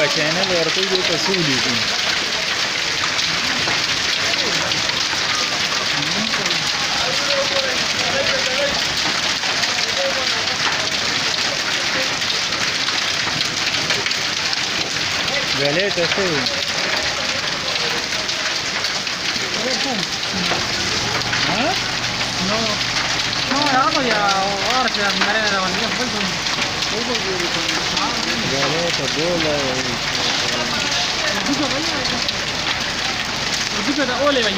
په چینل ورته دې ته سولې دي ویلې ته څه No, no, ya, ahora se me la bandera, pues, ویلې ته بوله Dice da ole vai.